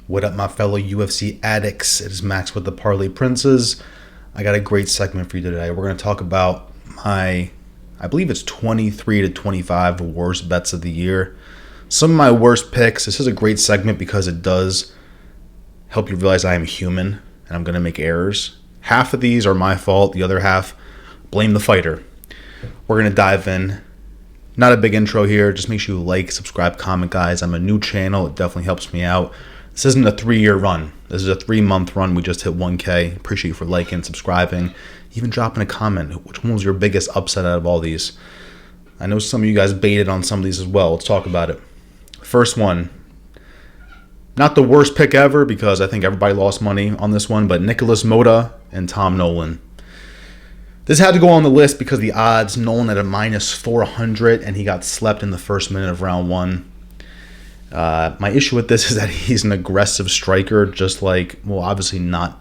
What up, my fellow UFC addicts? It is Max with the Parlay Princes. I got a great segment for you today. We're going to talk about my, I believe it's 23 to 25 worst bets of the year. Some of my worst picks. This is a great segment because it does help you realize I am human and I'm going to make errors. Half of these are my fault. The other half, blame the fighter. We're going to dive in. Not a big intro here. Just make sure you like, subscribe, comment, guys. I'm a new channel. It definitely helps me out. This isn't a 3-year run. This is a 3-month run. We just hit 1K. Appreciate you for liking, subscribing, even dropping a comment. Which one was your biggest upset out of all these? I know some of you guys baited on some of these as well. Let's talk about it. First one. Not the worst pick ever because I think everybody lost money on this one, but Nikolas, Motta, and Nolan. This had to go on the list because the odds, Nolan at a minus 400, and he got slept in the first minute of round one. My issue with this is that he's an aggressive striker, just like, well, obviously not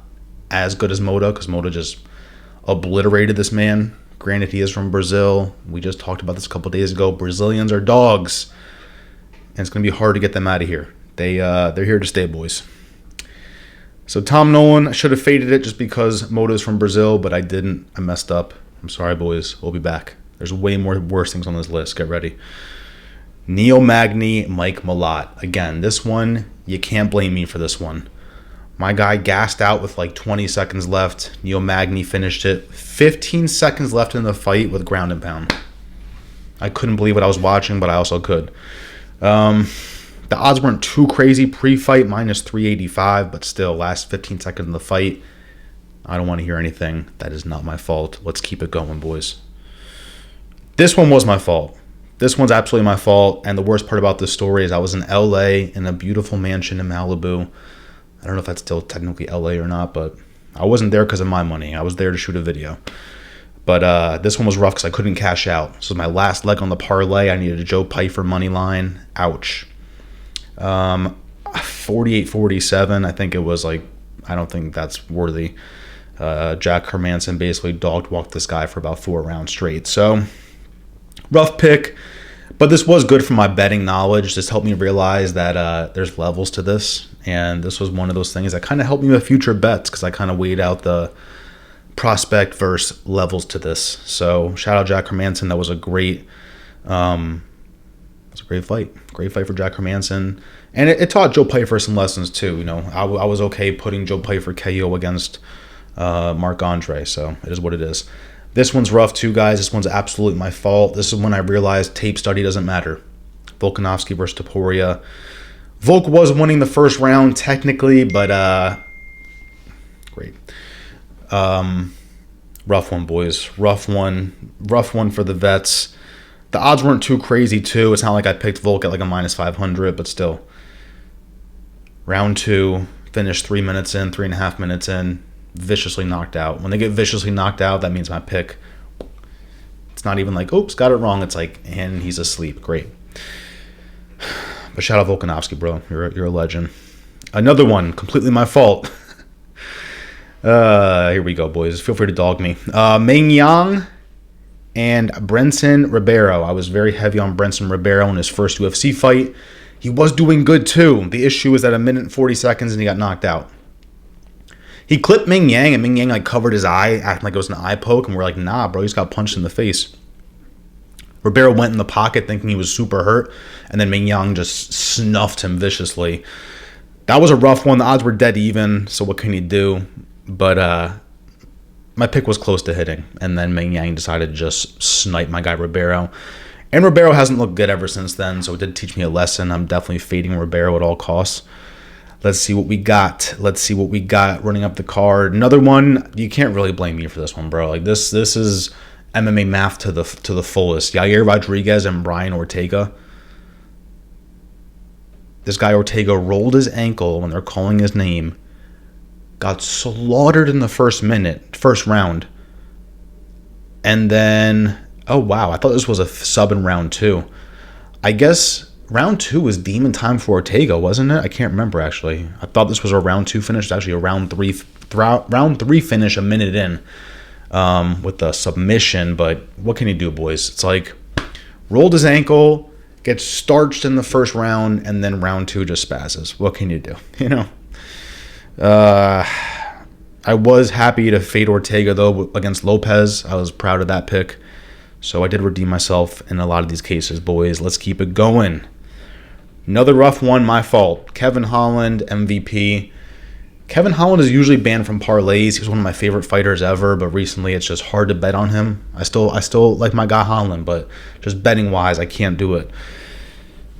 as good as Motta, because Motta just obliterated this man. Granted, he is from Brazil. We just talked about this a couple days ago. Brazilians are dogs, and it's going to be hard to get them out of here. They're here to stay, boys. So Nolan, I should have faded it just because Motta is from Brazil, but I didn't. I messed up. I'm sorry, boys. We'll be back. There's way more worse things on this list. Get ready. Magny, Malott. Again, this one, you can't blame me for this one. My guy gassed out with like 20 seconds left. Magny finished it. 15 seconds left in the fight with ground and pound. I couldn't believe what I was watching, but I also could. The odds weren't too crazy pre-fight, minus 385, but still, last 15 seconds in the fight, I don't want to hear anything. That is not my fault. Let's keep it going, boys. This one was my fault. This one's absolutely my fault, and the worst part about this story is I was in LA in a beautiful mansion in Malibu. I don't know if that's still technically LA or not, but I wasn't there because of my money. I was there to shoot a video. But this one was rough because I couldn't cash out. This was my last leg on the parlay. I needed a Joe Pyfer money line. Ouch. 48-47. I think it was like, I don't think that's worthy. Jack Hermansson basically dog walked this guy for about 4 rounds straight. So rough pick, but this was good for my betting knowledge. This helped me realize that there's levels to this, and this was one of those things that kind of helped me with future bets because I kind of weighed out the prospect versus levels to this. So shout out Jack Hermansson. That was a great it's a great fight. Great fight for Jack Hermansson. And it taught Joe Pyfer some lessons too. You know, I was okay putting Joe Pyfer KO against Marc-Andre, so it is what it is. This one's rough too, guys. This one's absolutely my fault. This is when I realized tape study doesn't matter. Volkanovski versus Topuria. Volk was winning the first round technically, but great. Rough one, boys. Rough one for the vets. The odds weren't too crazy, too. It's not like I picked Volk at like a minus 500, but still. Round 2, finished 3 minutes in, 3.5 minutes in, viciously knocked out. When they get viciously knocked out, that means my pick. It's not even like, oops, got it wrong. It's like, and he's asleep. Great. But shout out Volkanovski, bro. You're a legend. Another one, completely my fault. Here we go, boys. Feel free to dog me. MingYang and Brendson, Ribeiro. I was very heavy on Brendson Ribeiro in his first UFC fight. He was doing good too. The issue is that 1 minute and 40 seconds and he got knocked out. He clipped MingYang and MingYang like covered his eye, acting like it was an eye poke, and we're like, nah, bro, he just got punched in the face. Ribeiro went in the pocket thinking he was super hurt, and then MingYang just snuffed him viciously. That was a rough one. The odds were dead even, so what can he do? But my pick was close to hitting, and then MingYang decided to just snipe my guy Ribeiro. And Ribeiro hasn't looked good ever since then, so it did teach me a lesson. I'm definitely fading Ribeiro at all costs. Let's see what we got. Running up the card. Another one, you can't really blame me for this one, bro. Like this is MMA math to the fullest. Yair Rodriguez and Brian Ortega. This guy Ortega rolled his ankle when they're calling his name. Got slaughtered in the first round. And then, oh wow, I thought this was a sub in round 2. I guess round 2 was demon time for Ortega, wasn't it? I can't remember actually. I thought this was a round 2 finish. It's actually a round 3 finish a minute in with the submission. But what can you do, boys? It's like rolled his ankle, gets starched in the first round, and then round 2 just spazzes. What can you do? You know? I was happy to fade Ortega, though, against Lopez. I was proud of that pick. So I did redeem myself in a lot of these cases, boys. Let's keep it going. Another rough one, my fault. Kevin Holland, MVP. Kevin Holland is usually banned from parlays. He's one of my favorite fighters ever, but recently it's just hard to bet on him. I still like my guy Holland, but just betting-wise, I can't do it.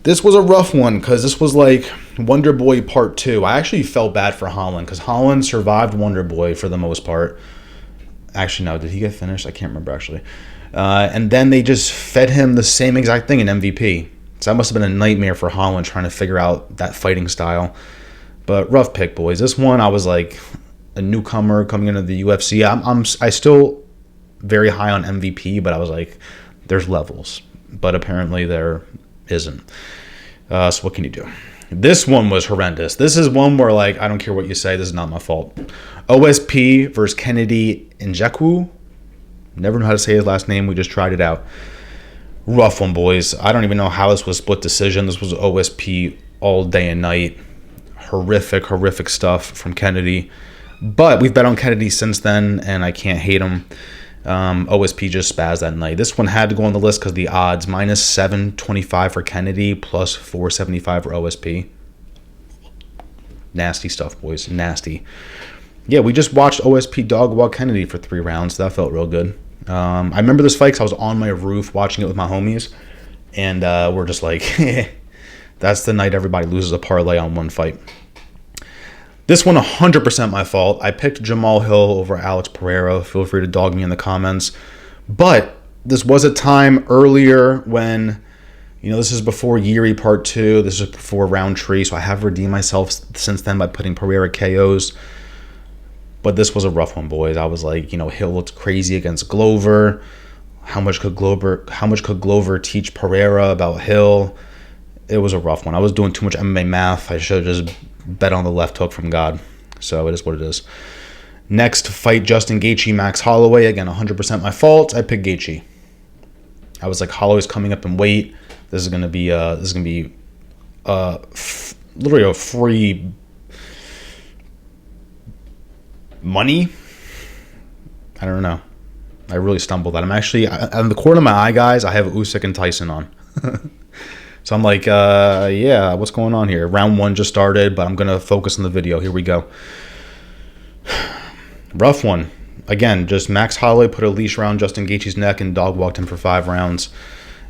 This was a rough one because this was like Wonder Boy Part 2. I actually felt bad for Holland because Holland survived Wonder Boy for the most part. Actually, no, did he get finished? I can't remember, actually. And then they just fed him the same exact thing in MVP. So that must have been a nightmare for Holland trying to figure out that fighting style. But rough pick, boys. This one, I was like a newcomer coming into the UFC. I still very high on MVP, but I was like, there's levels. But apparently there isn't. So what can you do? This one was horrendous. This is one where, like, I don't care what you say. This is not my fault. OSP versus Kennedy Nzechukwu. Never know how to say his last name. We just tried it out. Rough one, boys. I don't even know how this was split decision. This was OSP all day and night. Horrific stuff from Kennedy. But we've bet on Kennedy since then, and I can't hate him. OSP just spazzed that night. This one had to go on the list because the odds. Minus 725 for Kennedy, plus 475 for OSP. Nasty stuff, boys. Nasty. Yeah, we just watched OSP dog walk Kennedy for 3 rounds. That felt real good. I remember this fight because I was on my roof watching it with my homies. And we're just like, that's the night everybody loses a parlay on one fight. This one, 100% my fault. I picked Jamahal over Alex Pereira. Feel free to dog me in the comments. But this was a time earlier when, you know, this is before Yair Part 2. This is before Roundtree. So I have redeemed myself since then by putting Pereira KOs. But this was a rough one, boys. I was like, you know, Hill looked crazy against Glover. How much could Glover teach Pereira about Hill? It was a rough one. I was doing too much MMA math. I should have just bet on the left hook from God. So it is what it is. Next fight, Justin Gaethje, Max Holloway. Again, 100% my fault. I picked Gaethje. I was like, Holloway's coming up in weight. This is gonna be literally a free money. I don't know. I really stumbled. I'm actually on the corner of my eye, guys. I have Usyk and Tyson on. So I'm like, yeah, what's going on here? Round 1 just started, but I'm going to focus on the video. Here we go. Rough one. Again, just Max Holloway put a leash around Justin Gaethje's neck and dog walked him for 5 rounds.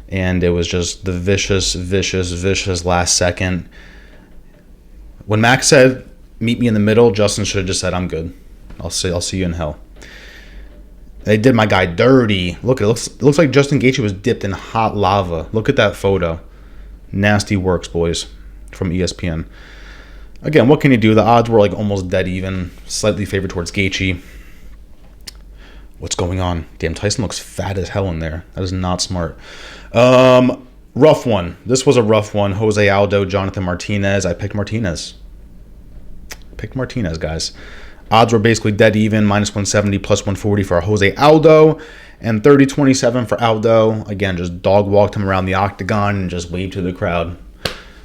And it was just the vicious last second. When Max said, meet me in the middle, Justin should have just said, I'm good. I'll see you in hell. They did my guy dirty. Look, it looks like Justin Gaethje was dipped in hot lava. Look at that photo. Nasty works, boys, from ESPN. Again, what can you do? The odds were like almost dead even. Slightly favored towards Gaethje. What's going on? Damn, Tyson looks fat as hell in there. That is not smart. Rough one. This was a rough one. Jose Aldo, Jonathan Martinez. I picked Martinez. Guys. Odds were basically dead even. Minus 170, plus 140 for Jose Aldo. And 30-27 for Aldo. Again, just dog walked him around the octagon and just waved to the crowd.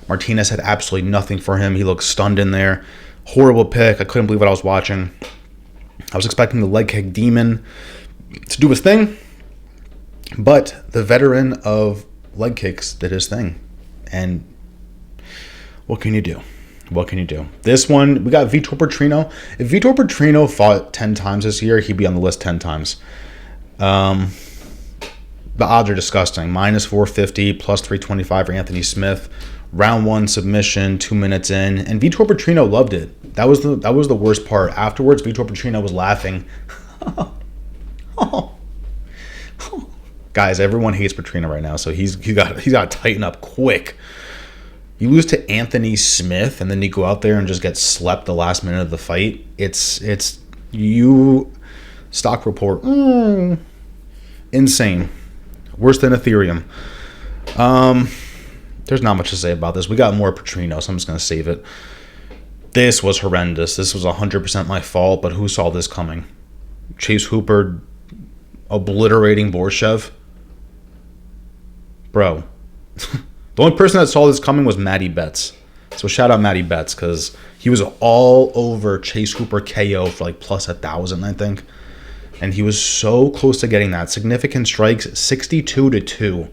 Martinez had absolutely nothing for him. He looked stunned in there. Horrible pick. I couldn't believe what I was watching. I was expecting the leg kick demon to do his thing. But the veteran of leg kicks did his thing. And what can you do? This one, we got Vitor Petrino. If Vitor Petrino fought 10 times this year, he'd be on the list 10 times. The odds are disgusting. Minus 450, plus 325 for Anthony Smith. Round 1 submission, 2 minutes in. And Vitor Petrino loved it. That was the worst part. Afterwards, Vitor Petrino was laughing. Guys, everyone hates Petrino right now, so he's got to tighten up quick. You lose to Anthony Smith, and then you go out there and just get slept the last minute of the fight. It's you stock report. Insane. Worse than Ethereum. There's not much to say about this. We got more Petrino, so I'm just going to save it. This was horrendous. This was 100% my fault, but who saw this coming? Chase Hooper obliterating Borshchev? Bro. The only person that saw this coming was Matty Betts. So shout out Matty Betts, because he was all over Chase Hooper KO for like plus 1,000, I think. And he was so close to getting that. Significant strikes, 62-2.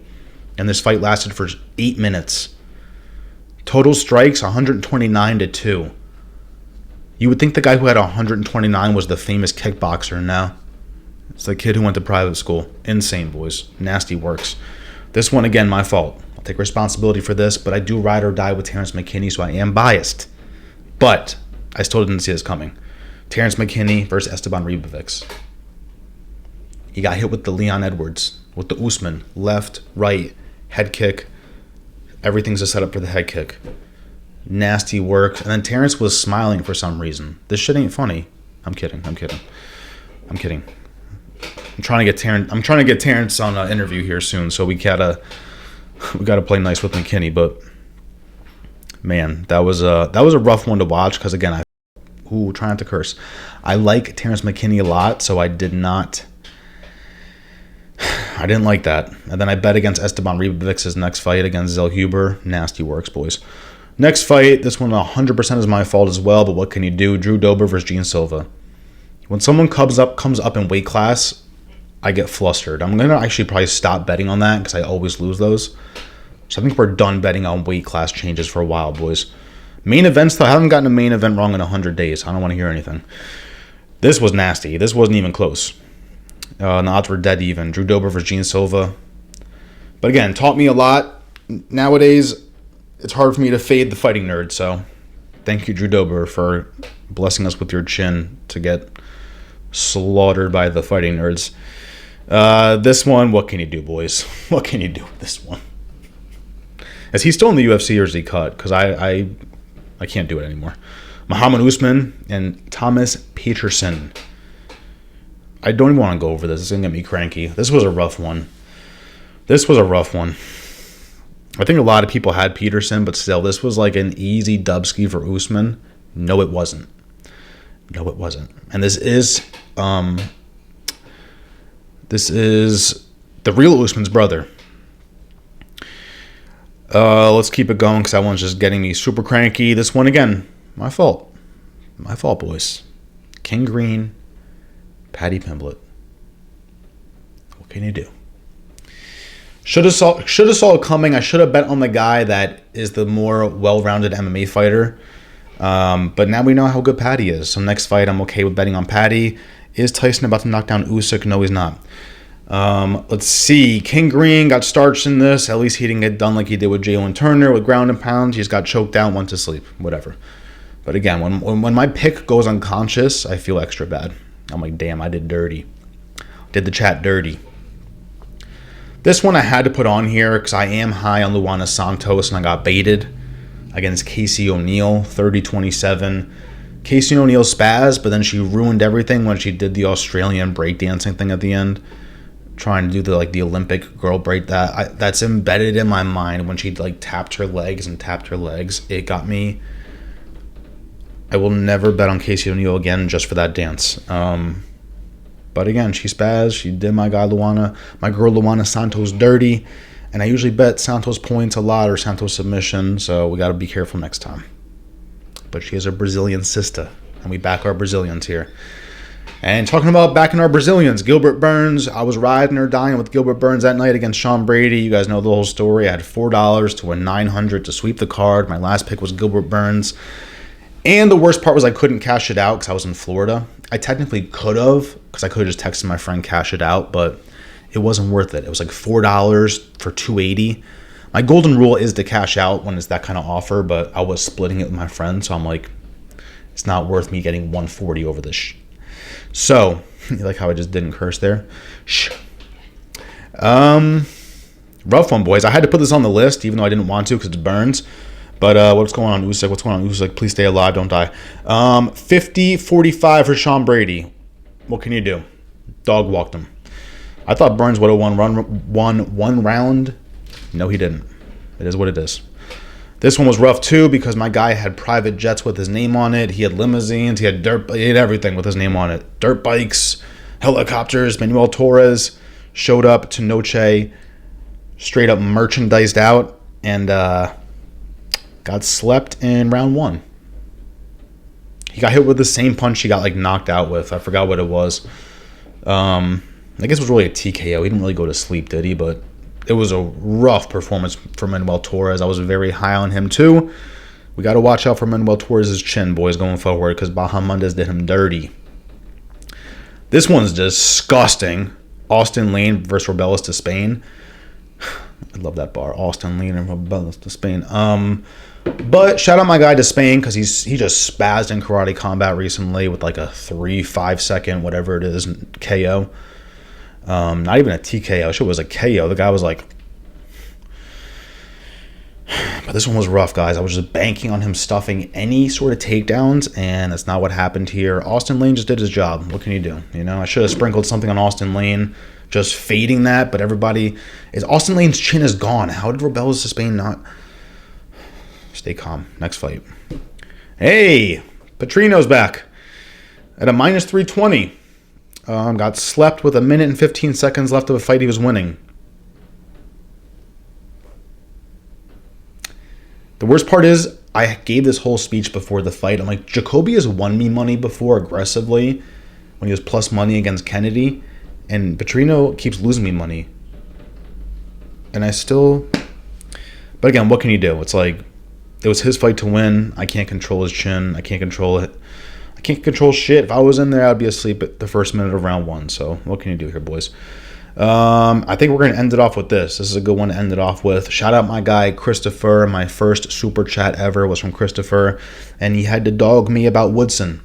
And this fight lasted for 8 minutes. Total strikes, 129-2. You would think the guy who had 129 was the famous kickboxer. No. It's the kid who went to private school. Insane, boys. Nasty works. This one, again, my fault. I'll take responsibility for this, but I do ride or die with Terrence McKinney, so I am biased. But I still didn't see this coming. Terrence McKinney versus Esteban Ribovics. He got hit with the Leon Edwards, with the Usman. Left, right, head kick. Everything's a setup for the head kick. Nasty work. And then Terrence was smiling for some reason. This shit ain't funny. I'm kidding. I'm trying to get Terrence on an interview here soon, so we gotta play nice with McKinney. But man, that was a rough one to watch, because again, try not to curse. I like Terrence McKinney a lot, so I didn't like that. And then I bet against Esteban Ribovics' next fight against Zell Huber. Nasty works, boys. Next fight, this one 100% is my fault as well, but what can you do? Drew Dober versus Gene Silva. When someone comes up in weight class, I get flustered. I'm going to actually probably stop betting on that, because I always lose those. So I think we're done betting on weight class changes for a while, boys. Main events, though, I haven't gotten a main event wrong in 100 days. I don't want to hear anything. This was nasty. This wasn't even close. The odds were dead even. Drew Dober versus Gene Silva. But again, taught me a lot. Nowadays, it's hard for me to fade the fighting nerd. So thank you, Drew Dober, for blessing us with your chin to get slaughtered by the fighting nerds. This one, what can you do, boys? What can you do with this one? Is he still in the UFC, or is he cut? Because I can't do it anymore. Muhammad Usman and Thomas Peterson. I don't even want to go over this. It's going to get me cranky. This was a rough one. I think a lot of people had Peterson, but still, this was like an easy dubski for Usman. No, it wasn't. And this is the real Usman's brother. Let's keep it going, because that one's just getting me super cranky. This one, again, my fault, boys. King Green, Paddy Pimblett. What can you do? Should have saw it coming. I should have bet on the guy that is the more well-rounded MMA fighter. But now we know how good Paddy is. So next fight, I'm okay with betting on Paddy. Is Tyson about to knock down Usyk? No, he's not. Let's see. King Green got starched in this. At least he didn't get done like he did with Jalen Turner with ground and pound. He just got choked out, went to sleep, whatever. But again, when my pick goes unconscious, I feel extra bad. I'm like, damn, I did dirty. Did the chat dirty. This one I had to put on here because I am high on Luana Santos, and I got baited against Casey O'Neill, 30-27. Casey O'Neill spazzed, but then she ruined everything when she did the Australian breakdancing thing at the end, trying to do the Olympic girl break. That's embedded in my mind when she tapped her legs. It got me. I will never bet on Casey O'Neill again just for that dance. But again, she spazzed. She did my girl Luana Santos dirty. And I usually bet Santos points a lot or Santos submission, so we got to be careful next time. But she is a Brazilian sister, and we back our Brazilians here. And talking about backing our Brazilians, Gilbert Burns. I was riding or dying with Gilbert Burns that night against Sean Brady. You guys know the whole story. I had $4 to win $900 to sweep the card. My last pick was Gilbert Burns. And the worst part was I couldn't cash it out because I was in Florida. I technically could have, because I could have just texted my friend cash it out, but it wasn't worth it. It was like $4 for $280. My golden rule is to cash out when it's that kind of offer, but I was splitting it with my friend, so I'm like, it's not worth me getting $140 over this. So, you like how I just didn't curse there? Rough one, boys. I had to put this on the list, even though I didn't want to because it's Burns. But what's going on, Usyk? What's going on, Usyk? Please stay alive. Don't die. 50-45 for Sean Brady. What can you do? Dog walked him. I thought Burns would have won one round. No, he didn't. It is what it is. This one was rough, too, because my guy had private jets with his name on it. He had limousines. He had everything with his name on it. Dirt bikes, helicopters. Manuel Torres showed up to Noche straight up merchandised out. and got slept in round 1. He got hit with the same punch he got like knocked out with. I forgot what it was. I guess it was really a TKO. He didn't really go to sleep, did he? But it was a rough performance for Manuel Torres. I was very high on him too. We got to watch out for Manuel Torres' chin, boys, going forward, because Bahamondes did him dirty. This one's disgusting. Austin Lane versus Rebellis to Spain. I love that bar. Austin Lane and Rebellis to Spain. But shout out my guy to Spain, because he just spazzed in Karate Combat recently with like a 3-5 second, whatever it is, KO. Not even a TKO. It was a KO. The guy was like... But this one was rough, guys. I was just banking on him stuffing any sort of takedowns, and that's not what happened here. Austin Lane just did his job. What can you do? You know, I should have sprinkled something on Austin Lane, just fading that, but everybody... Austin Lane's chin is gone. How did Rebellis to Spain not... Stay calm. Next fight. Hey! Petrino's back at a minus 320. Got slept with 1 minute and 15 seconds left of a fight he was winning. The worst part is, I gave this whole speech before the fight. I'm like, Jacoby has won me money before aggressively when he was plus money against Kennedy, and Petrino keeps losing me money. And I still... But again, what can you do? It's like, it was his fight to win. I can't control his chin. I can't control it. I can't control shit. If I was in there, I'd be asleep at the first minute of round 1. So what can you do here, boys? I think we're going to end it off with this. This is a good one to end it off with. Shout out my guy, Christopher. My first super chat ever was from Christopher. And he had to dog me about Woodson.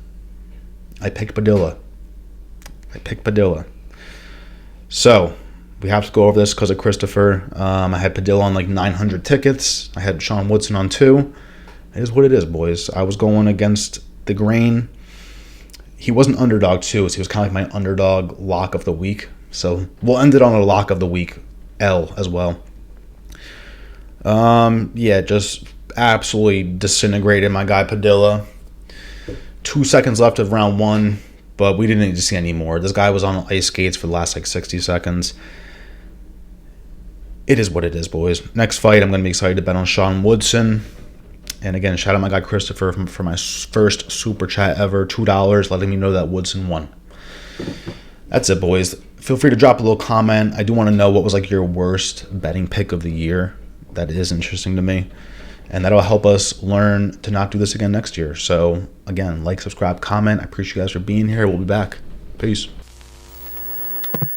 I picked Padilla. So, we have to go over this because of Christopher. I had Padilla on like 900 tickets. I had Sean Woodson on 2. It is what it is, boys. I was going against the grain. He was an underdog too, so he was kind of like my underdog lock of the week. So we'll end it on a lock of the week L as well. Yeah, just absolutely disintegrated my guy Padilla. 2 seconds left of round 1, but we didn't need to see any more. This guy was on ice skates for the last like 60 seconds. It is what it is, boys. Next fight, I'm going to be excited to bet on Sean Woodson. And again, shout out my guy Christopher for my first super chat ever, $2, letting me know that Woodson won. That's it, boys. Feel free to drop a little comment. I do want to know what was like your worst betting pick of the year. That is interesting to me. And that'll help us learn to not do this again next year. So, again, like, subscribe, comment. I appreciate you guys for being here. We'll be back. Peace.